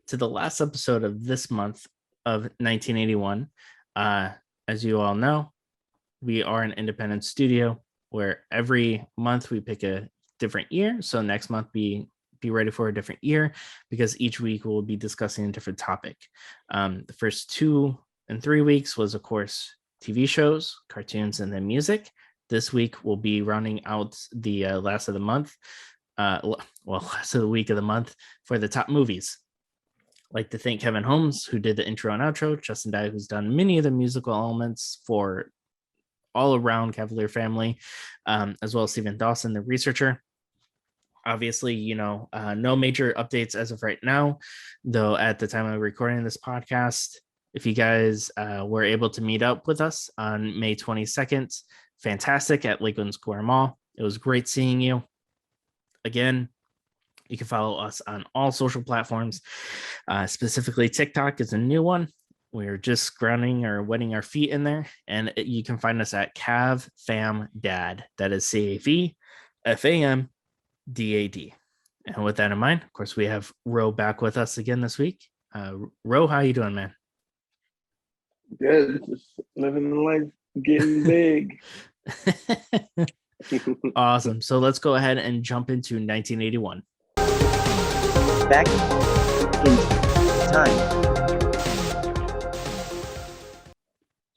to the last episode of this month of 1981. As you all know, we are an independent studio where every month we pick a different year. So next month, be ready for a different year because each week we'll be discussing a different topic. The first 2 and 3 weeks was, of course, TV shows, cartoons, and then music. This week we'll be rounding out the last of the month. Last of the week of the month for the top movies. I'd like to thank Kevin Holmes, who did the intro and outro, Justin Dye, who's done many of the musical elements for all around Cavalier family, as well as Stephen Dawson, the researcher. Obviously, no major updates as of right now, though at the time of recording this podcast, if you guys were able to meet up with us on May 22nd, fantastic, at Lakeland Square Mall. It was great seeing you. Again, you can follow us on all social platforms, specifically TikTok is a new one. We're just grounding or wetting our feet in there, and you can find us at Cav Fam Dad. That is CAVFAMDAD. And with that in mind, of course, we have Ro back with us again this week. Ro, how you doing, man? Good, just living the life, getting big. Awesome. So let's go ahead and jump into 1981. Back in time.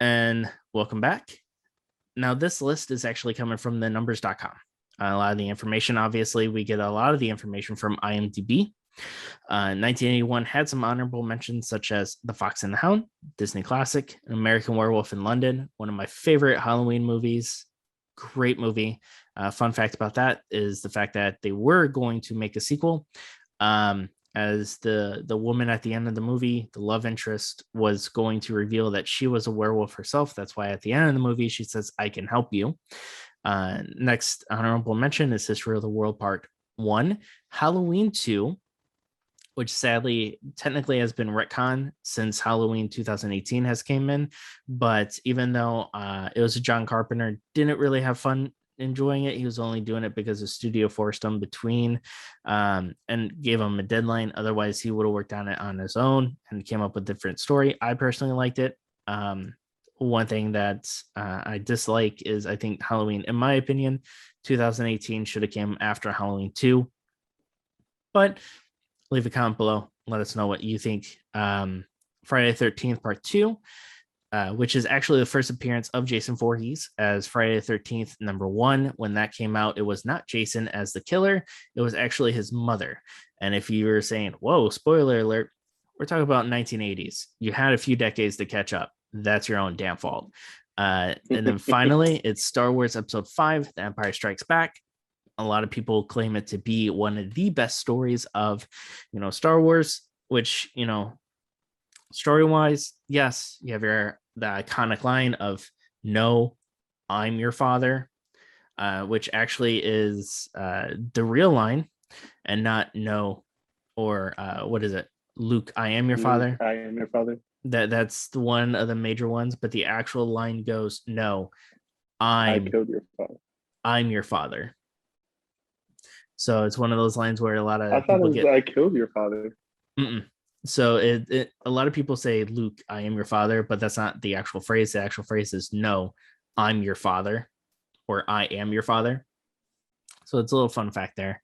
And welcome back. Now, this list is actually coming from the numbers.com. A lot of the information, obviously, we get a lot of the information from IMDb. 1981 had some honorable mentions such as The Fox and the Hound, Disney classic, American Werewolf in London, one of my favorite Halloween movies. Great movie. Fun fact about that is the fact that they were going to make a sequel. As the woman at the end of the movie, the love interest, was going to reveal that she was a werewolf herself. That's why at the end of the movie, she says, "I can help you." Next honorable mention is History of the World Part 1. Halloween 2, which sadly technically has been retconned since Halloween 2018 has came in. But even though it was a John Carpenter, didn't really have fun enjoying it. He was only doing it because the studio forced him between and gave him a deadline. Otherwise, he would have worked on it on his own and came up with a different story. I personally liked it. One thing that I dislike is I think Halloween, in my opinion, 2018 should have came after Halloween 2. But leave a comment below. Let us know what you think. Friday the 13th Part 2, which is actually the first appearance of Jason Voorhees as Friday the 13th #1. When that came out, it was not Jason as the killer. It was actually his mother. And if you were saying, whoa, spoiler alert, we're talking about 1980s. You had a few decades to catch up. That's your own damn fault. And then finally, it's Star Wars Episode 5, The Empire Strikes Back. A lot of people claim it to be one of the best stories of, Star Wars, which, story-wise, yes, you have the iconic line of "No, I'm your father," which actually is the real line, and not "No," or what is it? "Luke, I am your father." I am your father. That's one of the major ones, but the actual line goes, "No, I killed your father. I'm your father." So it's one of those lines where a lot of I thought it was I killed your father. So a lot of people say, "Luke, I am your father," but that's not the actual phrase. The actual phrase is, "No, I'm your father," or "I am your father." So it's a little fun fact there.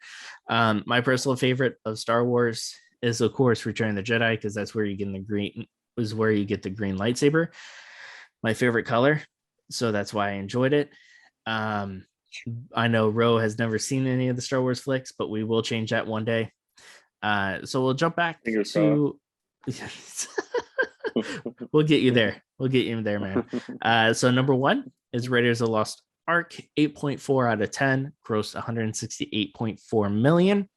My personal favorite of Star Wars is, of course, Return of the Jedi, because that's where you get the green lightsaber. My favorite color, so that's why I enjoyed it. I know Ro has never seen any of the Star Wars flicks, but we will change that one day. So we'll jump back to we'll get you there. We'll get you there, man. So #1 is Raiders of the Lost Ark, 8.4 out of 10, grossed 168.4 million.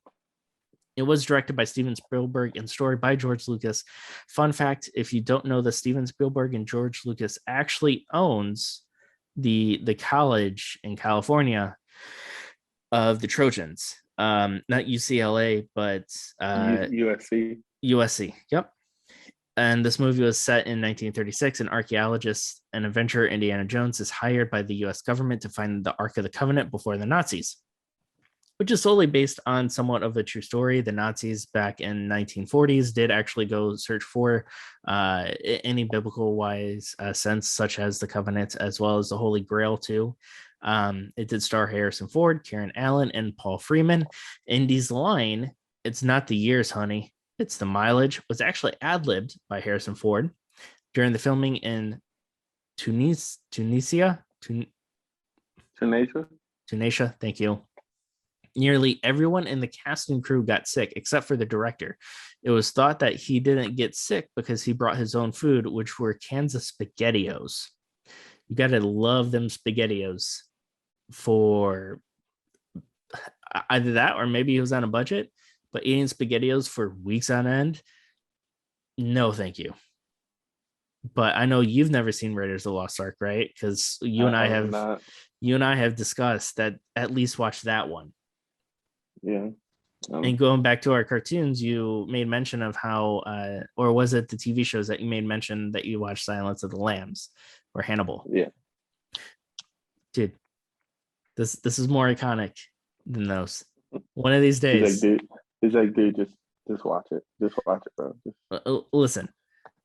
It was directed by Steven Spielberg and story by George Lucas. Fun fact, if you don't know, that Steven Spielberg and George Lucas actually owns the college in California of the Trojans. Not UCLA, but USC. Yep. And this movie was set in 1936. An archaeologist and adventurer, Indiana Jones, is hired by the U.S. government to find the Ark of the Covenant before the Nazis. which is solely based on somewhat of a true story. The Nazis back in 1940s did actually go search for any biblical wise sense, such as the covenant, as well as the Holy Grail too. It did star Harrison Ford, Karen Allen, and Paul Freeman. Indy's line, "It's not the years, honey, it's the mileage," was actually ad-libbed by Harrison Ford during the filming in Tunisia. Tunisia, thank you. Nearly everyone in the cast and crew got sick except for the director. It was thought that he didn't get sick because he brought his own food, which were cans of SpaghettiOs. You gotta love them SpaghettiOs for either that or maybe he was on a budget, but eating SpaghettiOs for weeks on end, no thank you. But I know you've never seen Raiders of the Lost Ark, right? Because you and I have discussed that at least watch that one. Yeah. And going back to our cartoons, you made mention of how, or was it the TV shows that you made mention that you watched Silence of the Lambs or Hannibal? Yeah. Dude, this is more iconic than those. One of these days. He's like, dude, just watch it. Just watch it, bro. Listen.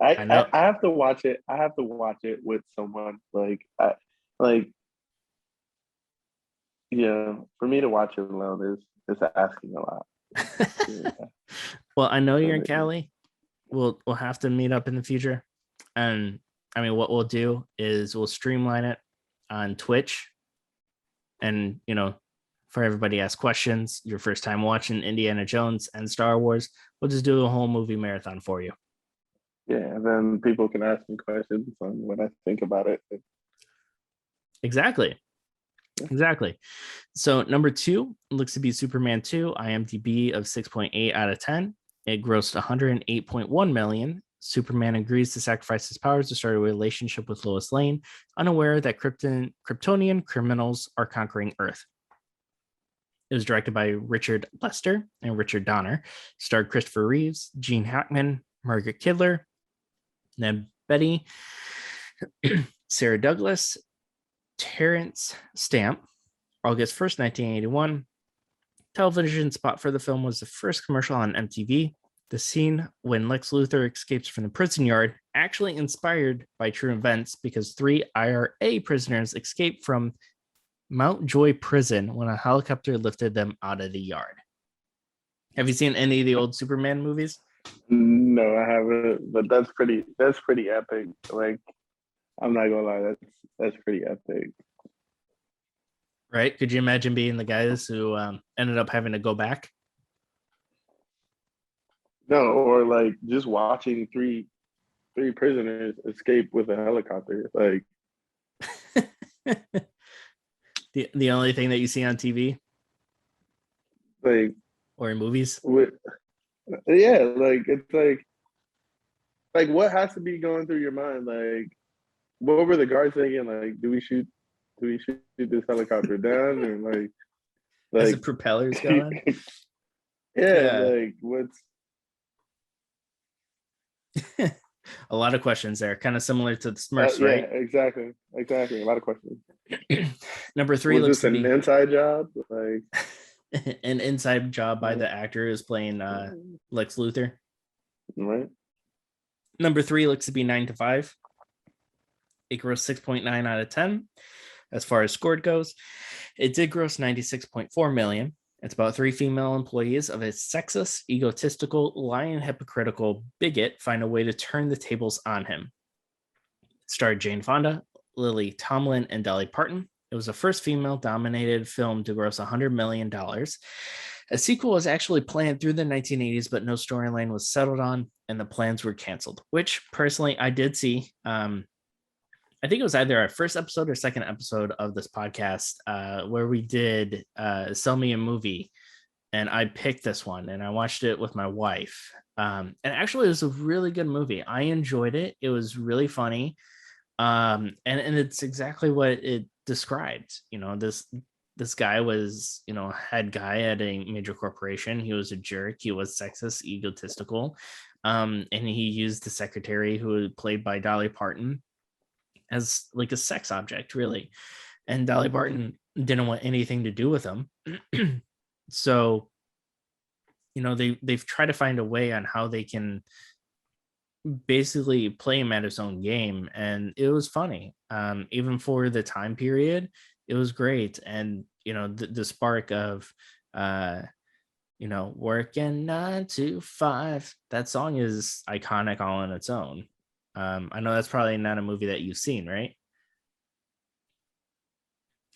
I have to watch it. I have to watch it with someone. Yeah, for me to watch it alone is asking a lot. Yeah. Well, I know you're in Cali. We'll have to meet up in the future. And I mean, what we'll do is we'll streamline it on Twitch. And, for everybody to ask questions, your first time watching Indiana Jones and Star Wars, we'll just do a whole movie marathon for you. Yeah, and then people can ask me questions on what I think about it. Exactly. So number 2 looks to be Superman 2, IMDb of 6.8 out of 10. It grossed 108.1 million. Superman agrees to sacrifice his powers to start a relationship with Lois Lane, unaware that Kryptonian criminals are conquering Earth. It was directed by Richard Lester and Richard Donner, starred Christopher Reeves, Gene Hackman, Margaret Kidler, Ned Beatty, Sarah Douglas, Terrence Stamp. August 1st, 1981. Television spot for the film was the first commercial on MTV. The scene when Lex Luthor escapes from the prison yard actually inspired by true events because 3 IRA prisoners escaped from Mountjoy Prison when a helicopter lifted them out of the yard. Have you seen any of the old Superman movies? No, I haven't. But that's pretty epic. Like, I'm not gonna lie, that's pretty epic. Right? Could you imagine being the guys who ended up having to go back? No, or like just watching three prisoners escape with a helicopter. Like the only thing that you see on TV, like, or in movies. Yeah, like it's like what has to be going through your mind? Like, what were the guards thinking? Like, do we shoot this helicopter down, and like as the propellers going? Yeah, like what's a lot of questions there, kind of similar to the Smurfs, yeah, right? Exactly. A lot of questions. Number 3 was looks this an inside job? Like an inside job by the actor who's playing Lex Luthor. Right. Number 3 looks to be 9 to 5. It grossed 6.9 out of 10. As far as scored goes, it did gross 96.4 million. It's about 3 female employees of a sexist, egotistical, lying, hypocritical bigot find a way to turn the tables on him. It starred Jane Fonda, Lily Tomlin, and Dolly Parton. It was the first female-dominated film to gross $100 million. A sequel was actually planned through the 1980s, but no storyline was settled on, and the plans were canceled, which personally I did see. I think it was either our first episode or second episode of this podcast where we did Sell Me a Movie, and I picked this one and I watched it with my wife. And actually, it was a really good movie. I enjoyed it. It was really funny. And it's exactly what it described. This guy was, head guy at a major corporation. He was a jerk. He was sexist, egotistical. And he used the secretary, who was played by Dolly Parton, as like a sex object, really. And Dolly Parton didn't want anything to do with him. So, they've tried to find a way on how they can basically play him at his own game, and it was funny. Even for the time period, it was great. And the spark of working 9 to 5, that song is iconic all on its own. I know that's probably not a movie that you've seen, right?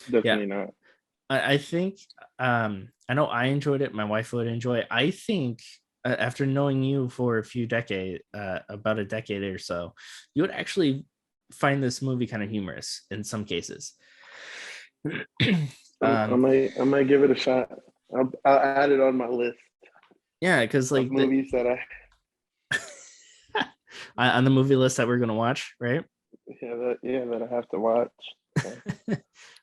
Yeah. Definitely not. I think I know I enjoyed it. My wife would enjoy it. I think after knowing you for a few decades, about a decade or so, you would actually find this movie kind of humorous in some cases. I might give it a shot. I'll add it on my list Yeah, because of movies that on the movie list that we're gonna watch, right? that I have to watch.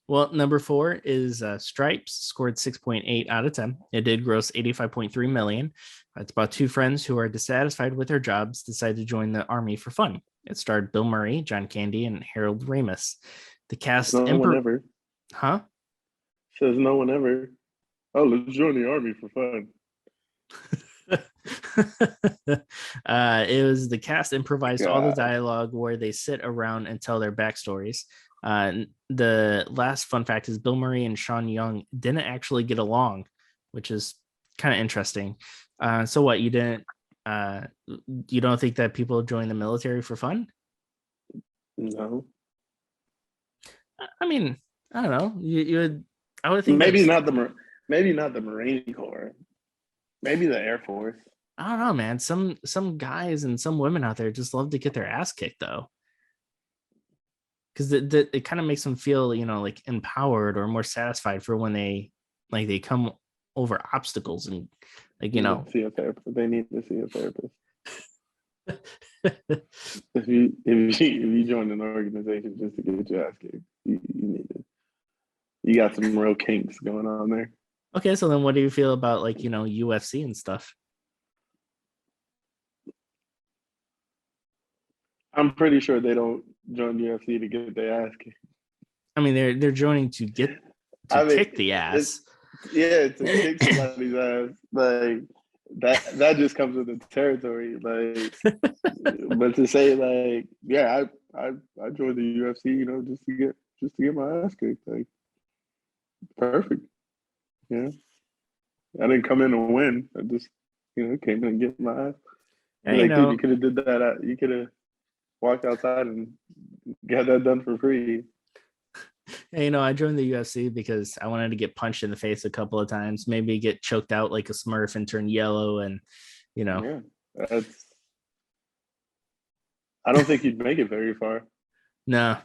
Well, number 4 is Stripes, scored 6.8 out of 10. It did gross 85.3 million. It's about two friends who are dissatisfied with their jobs decide to join the army for fun. It starred Bill Murray, John Candy, and Harold Ramis. The cast No one ever. Huh? Says no one ever. Oh, let's join the army for fun. It was the cast improvised all the dialogue where they sit around and tell their backstories. The last fun fact is Bill Murray and Sean Young didn't actually get along, which is kind of interesting. So what, you don't think that people join the military for fun? No. I mean, I don't know. I would think maybe not the Marine Corps. Maybe the Air Force. I don't know, man. Some guys and some women out there just love to get their ass kicked, though, because it kind of makes them feel, like empowered or more satisfied for when they come over obstacles and see a therapist. They need to see a therapist. if you join an organization just to get your ass kicked, you need it. You got some real kinks going on there. Okay, so then what do you feel about UFC and stuff? I'm pretty sure they don't join UFC to get their ass kicked. I mean, they're joining to kick the ass. To kick somebody's ass. Like that just comes with the territory. Like, but to say I joined the UFC, just to get my ass kicked. Like, perfect. Yeah. I didn't come in and win. I just, came in and get my ass. Dude, you could have did that. You could have walked outside and got that done for free. Hey, I joined the UFC because I wanted to get punched in the face a couple of times, maybe get choked out like a Smurf and turn yellow, and Yeah, I don't think you'd make it very far. No,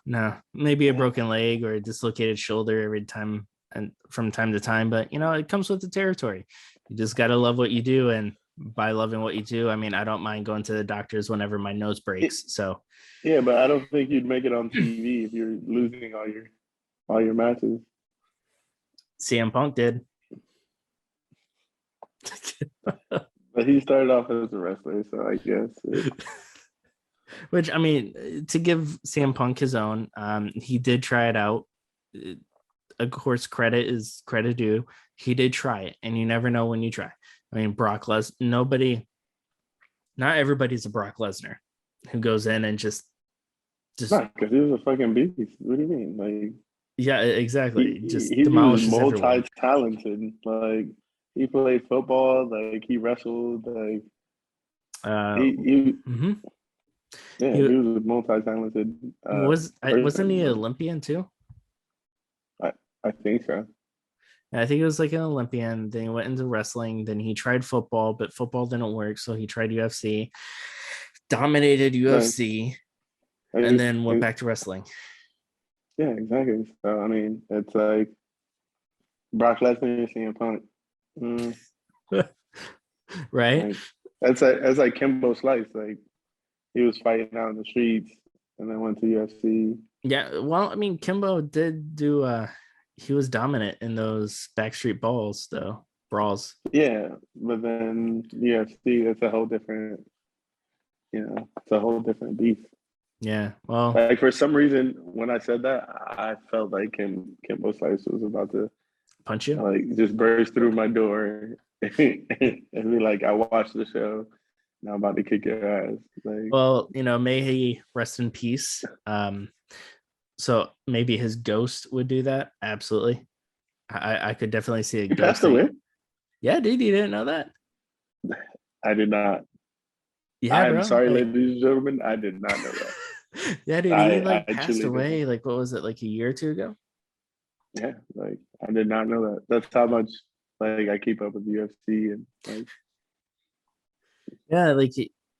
maybe a broken leg or a dislocated shoulder every time and from time to time, but it comes with the territory. You just got to love what you do, and by loving what you do, I mean I don't mind going to the doctors whenever my nose breaks. So yeah, but I don't think you'd make it on TV if you're losing all your matches. CM Punk did. But he started off as a wrestler, so I guess which, I mean, to give CM Punk his own, he did try it out. Of course, credit is credit due. He did try it, and you never know when you try. I mean, Brock Lesnar, not everybody's a Brock Lesnar who goes in and just not because he was a fucking beast. What do you mean? Like, yeah, exactly. He was multi-talented. Like, he played football. Like, he wrestled. Like, he was multi-talented. Wasn't he an Olympian too? I think so. I think he was like an Olympian. Then he went into wrestling. Then he tried football, but football didn't work, so he tried UFC. Dominated UFC, and then went back to wrestling. Yeah, exactly. So I mean, it's like Brock Lesnar and CM Punk, right? Like, that's like Kimbo Slice. Like, he was fighting out in the streets, and then went to UFC. Yeah, well, I mean, Kimbo did do. He was dominant in those Backstreet brawls. Yeah, but then UFC, it's a whole different. It's a whole different beast. Yeah, well, like for some reason, when I said that, I felt like Kimbo Slice was about to Punch you? Like just burst through my door and be like, I watched the show. Now I'm about to kick your ass. Like, Well, may he rest in peace. So maybe his ghost would do that. Absolutely. I could definitely see a he ghost. passed away. Yeah, dude, you didn't know that? I did not. Yeah, I'm bro. sorry, Like, ladies and gentlemen. I did not know that. yeah, dude, he like I passed truly did not. away. Like, what was it, like a year or two ago? Yeah, like I did not know that. That's how much like I keep up with the UFC and like Yeah, like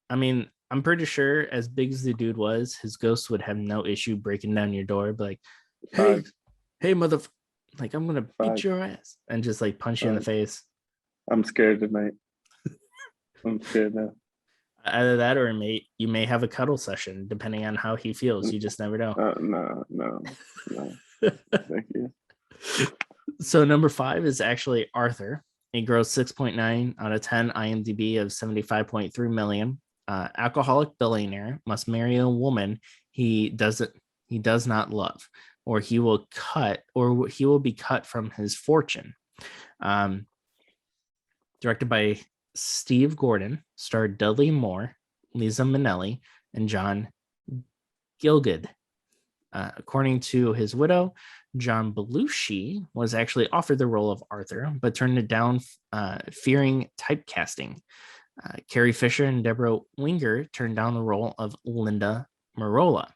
I mean, I'm pretty sure as big as the dude was, his ghost would have no issue breaking down your door, be like, hey, facts, hey, mother, like I'm gonna beat facts, your ass and just like punch you in the facts. face. I'm scared tonight. I'm scared now. Either that or you may have a cuddle session depending on how he feels. You just never know. No. Thank you. So number 5 is actually Arthur. He grows 6.9 out of 10, IMDb of 75.3 million. Alcoholic billionaire must marry a woman he does not love, or he will be cut from his fortune. Directed by Steve Gordon, starred Dudley Moore, Lisa Minnelli, and John Gielgud. According to his widow, John Belushi was actually offered the role of Arthur, but turned it down, fearing typecasting. Carrie Fisher and Deborah Winger turned down the role of Linda Marola.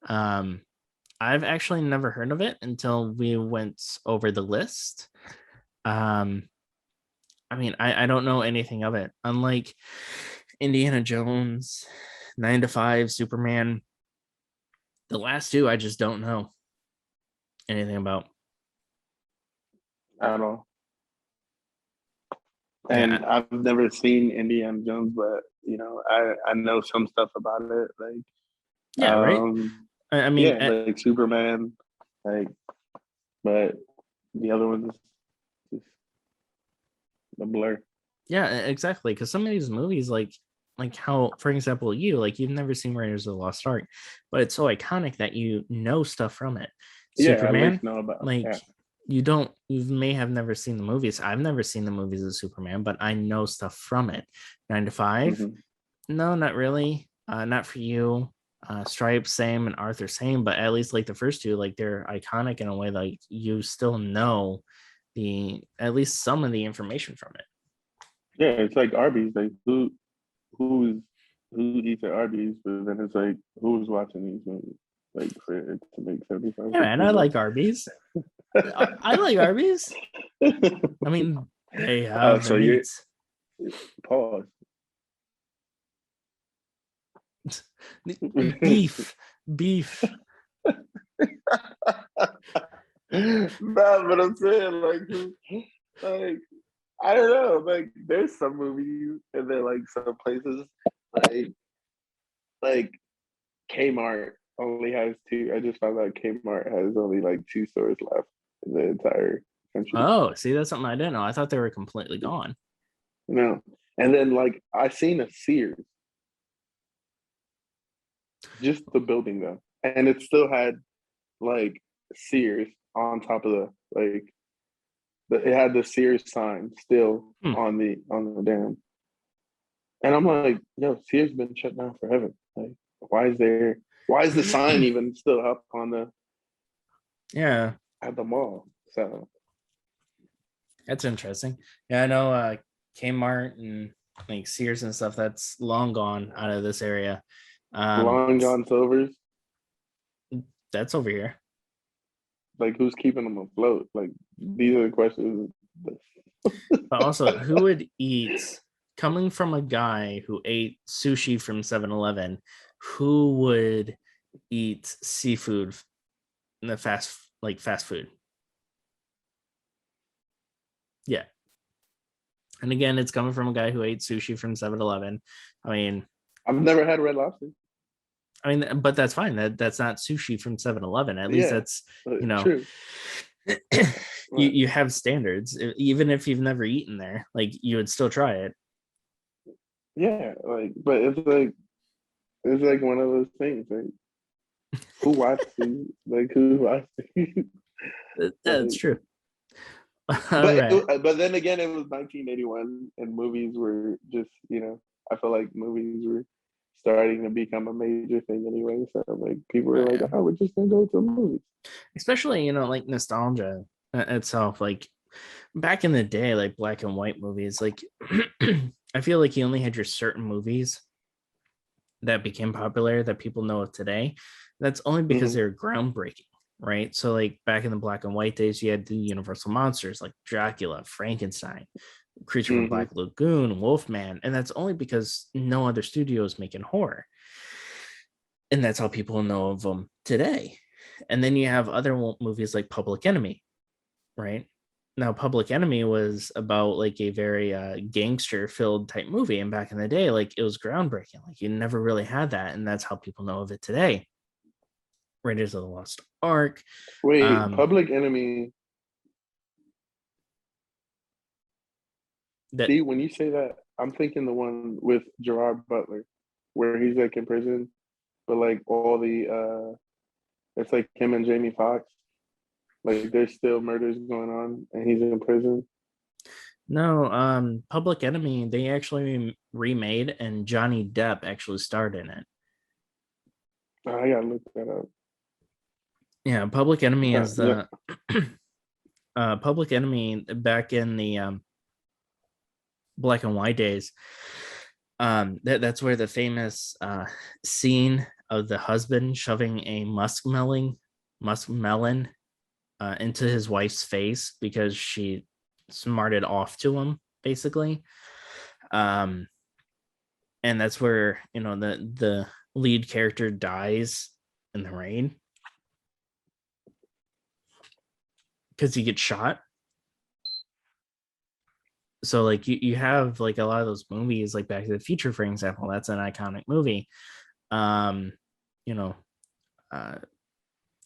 I've actually never heard of it until we went over the list. I mean, I don't know anything of it. Unlike Indiana Jones, 9 to 5, Superman, the last two I just don't know anything about. I don't know. And Yeah. I've never seen Indiana Jones, but I know some stuff about it. Like Yeah, right. I mean, yeah, like Superman, like, but the other ones just the blur. yeah, exactly. Because some of these movies, like how, for example, you've never seen Raiders of the Lost Ark, but it's so iconic that you know stuff from it. Yeah, I at Superman, least know about. like Yeah. you may have never seen the movies. I've never seen the movies of Superman, but I know stuff from it. 9 to 5, Mhm. no, not really. Not for you. Stripes, same, and Arthur, same, but at least like the first two, like they're iconic in a way, like you still know at least some of the information from it. Yeah, it's like Arby's. Like who eats at Arby's, but then it's like who's watching these movies? Like for it to make 75. Yeah, man, I like Arby's. I like Arby's. I mean, they have So the you're meats. pause. Beef. Nah, but I'm saying like I don't know. Like there's some movies and then like some places like Kmart only has two. I just found out Kmart has only like 2 stores left in the entire country. Oh, see, that's something I didn't know. I thought they were completely gone. No. And then like I seen a Sears. Just the building though. And it still had like Sears on top of it had the Sears sign still on the dam. And I'm like, yo, Sears been shut down forever. Like, why is the sign even still up on at the mall? So that's interesting. Yeah, I know Kmart and like Sears and stuff, that's long gone out of this area. Long John Silver's, that's over here. like who's keeping them afloat? Like these are the questions. But also, who would eat, coming from a guy who ate sushi from 7-Eleven, who would eat seafood in the fast food? Yeah. And again, it's coming from a guy who ate sushi from 7-Eleven. I mean, I've never had Red Lobster. I mean, but that's fine. That's not sushi from 7-Eleven. At least that's, true. you have standards. Even if you've never eaten there, like you would still try it. Yeah, like, but it's like one of those things. Like, who watched these? Like, who watched these? That's true. All right. But then again, it was 1981, and movies were just, I feel like movies were starting to become a major thing anyway. So like people were like, Yeah. oh, we're just gonna go to the movies. Especially, like nostalgia itself. Like back in the day, like black and white movies, like I feel like you only had your certain movies that became popular that people know of today. That's only because Mm-hmm. they're groundbreaking, right? So, like back in the black and white days, you had the Universal monsters like Dracula, Frankenstein, Creature from Mm-hmm. Black Lagoon, Wolfman, and that's only because no other studio is making horror, and that's how people know of them today. And then you have other movies like Public Enemy, right? Now, Public Enemy was about like a very gangster filled type movie. And back in the day, like it was groundbreaking. Like you never really had that. And that's how people know of it today. Raiders of the Lost Ark. Wait, Um, Public Enemy. that See, when you say that, I'm thinking the one with Gerard Butler, where he's like in prison, but like all it's like him and Jamie Foxx. Like there's still murders going on, and he's in prison. no, Public Enemy, they actually remade and Johnny Depp actually starred in it. Oh, I gotta look that up. Yeah, Public Enemy is Yeah. the Public Enemy back in the black and white days. That's where the famous scene of the husband shoving a muskmelon into his wife's face because she smarted off to him, basically. Um, and that's where the lead character dies in the rain because he gets shot. So like you have like a lot of those movies like Back to the Future, for example. That's an iconic movie. um you know uh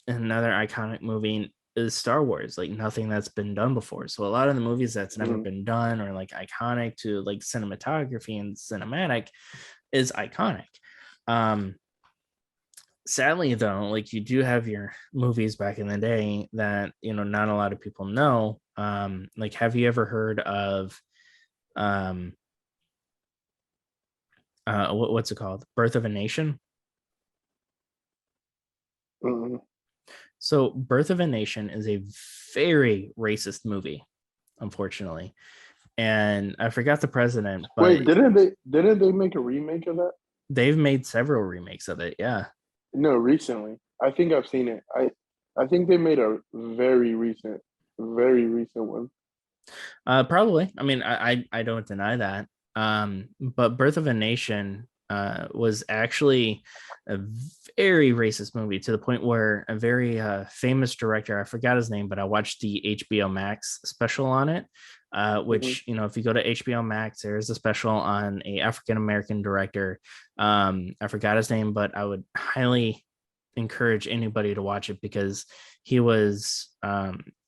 Another iconic movie is Star Wars, like nothing that's been done before. So a lot of the movies that's never Mhm. been done or like iconic to like cinematography and cinematic is iconic. um Sadly though, like you do have your movies back in the day that not a lot of people know. Like have you ever heard of um what's it called, Birth of a Nation? Mhm. So Birth of a Nation is a very racist movie, unfortunately. And I forgot the president, Wait, but didn't they make a remake of that? they've made several remakes of it. Yeah. No, recently. I think I've seen it. I think they made a very recent one. Probably. I mean, I don't deny that. But Birth of a Nation was actually a very racist movie to the point where a very famous director, I forgot his name, but I watched the HBO Max special on it. Mhm. Which if you go to HBO Max, there is a special on a African American director. I forgot his name, but I would highly encourage anybody to watch it because he was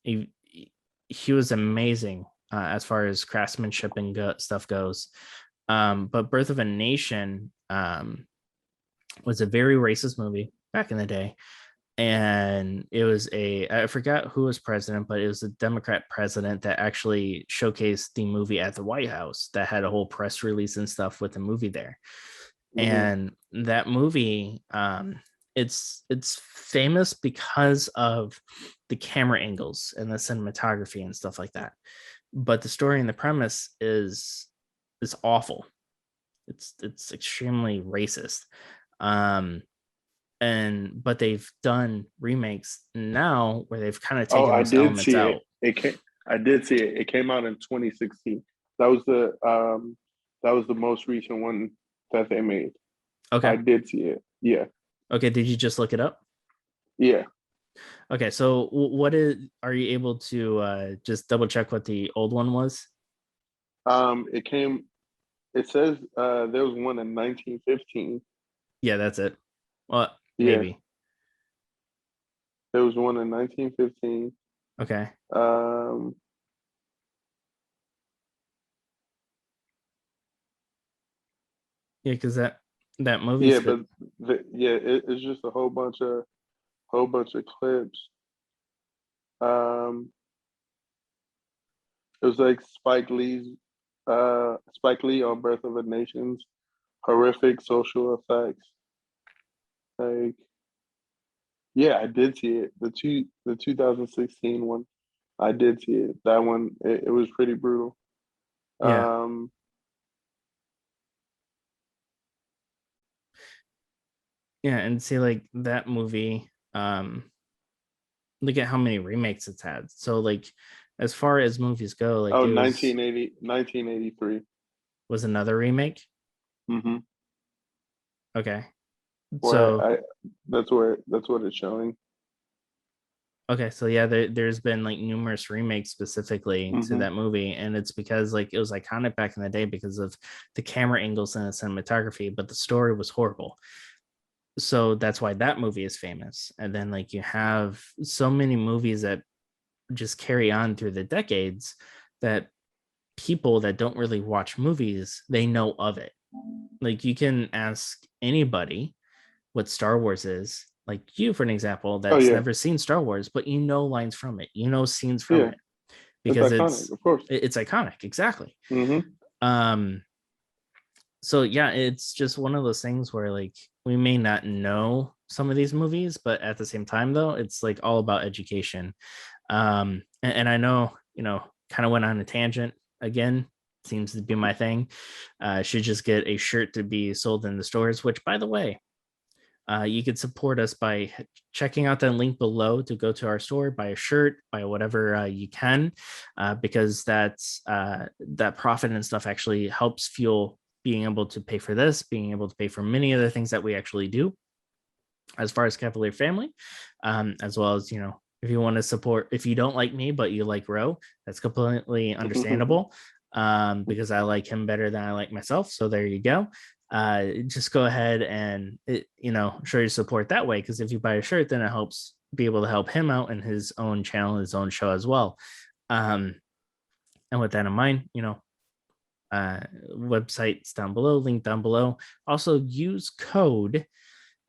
he was amazing as far as craftsmanship and stuff goes. But Birth of a Nation was a very racist movie back in the day. And it was I forgot who was president, but it was a Democrat president that actually showcased the movie at the White House that had a whole press release and stuff with the movie there. Mhm. And that movie, it's famous because of the camera angles and the cinematography and stuff like that, but the story and the premise is awful. It's extremely racist. um and but they've done remakes now where they've kind of Oh, taken I those did elements see it. out. I did see it. It came out in 2016. That was the most recent one that they made. I Okay. did see it. Yeah. Okay, did you just look it up? Yeah. Okay, so what is, are you able to just double check what the old one was? It says there was one in 1915. Yeah, that's it. Well, Yeah. maybe. There was one in 1915. Okay. Um, Yeah, because that movie's yeah, good. but it's just a whole bunch of clips. Um, It was like Spike Lee on Birth of a Nation's horrific social effects. Like, yeah, I did see it. The 2016 one, I did see it. That one, it was pretty brutal. Yeah. Um, Yeah, and see like that movie, look at how many remakes it's had. So like as far as movies go, like oh, it was 1983. was another remake. Mm-hmm. Okay. Where So I that's what it's showing. okay, so yeah, there's been like numerous remakes specifically to Mm-hmm. that movie, and it's because like it was iconic back in the day because of the camera angles and the cinematography, but the story was horrible. So that's why that movie is famous. And then like you have so many movies that just carry on through the decades that people that don't really watch movies, they know of it. Like you can ask anybody what Star Wars is, like you for an example Oh that's yeah, never seen Star Wars, but you know lines from it, you know scenes from yeah. it It's because iconic, of course. it's iconic, exactly. Mm-hmm. um so yeah, it's just one of those things where like we may not know some of these movies, but at the same time though, it's like all about education. And I know, kind of went on a tangent again, seems to be my thing. Should just get a shirt to be sold in the stores, which by the way, you could support us by checking out that link below to go to our store, buy a shirt, buy whatever you can, because that profit and stuff actually helps fuel being able to pay for this, being able to pay for many other things that we actually do as far as Cavalier family, as well as, if you want to support, if you don't like me, but you like Roe, that's completely understandable, because I like him better than I like myself. So there you go. Just go ahead and, show your support that way. Because if you buy a shirt, then it helps be able to help him out in his own channel, his own show as well. And with that in mind, websites down below, link down below. Also use code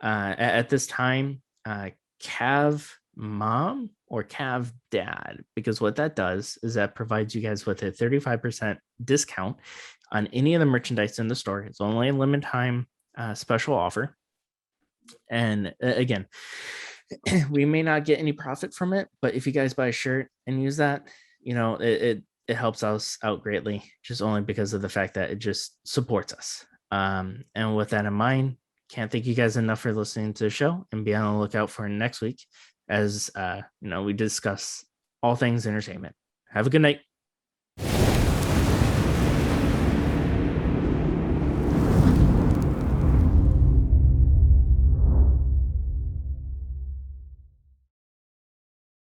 at this time, Cav Mom or Cav Dad, because what that does is that provides you guys with a 35% discount on any of the merchandise in the store. It's only a limited time special offer. And again, we may not get any profit from it, but if you guys buy a shirt and use that, it helps us out greatly, just only because of the fact that it just supports us. And with that in mind, can't thank you guys enough for listening to the show, and be on the lookout for next week as we discuss all things entertainment. Have a good night.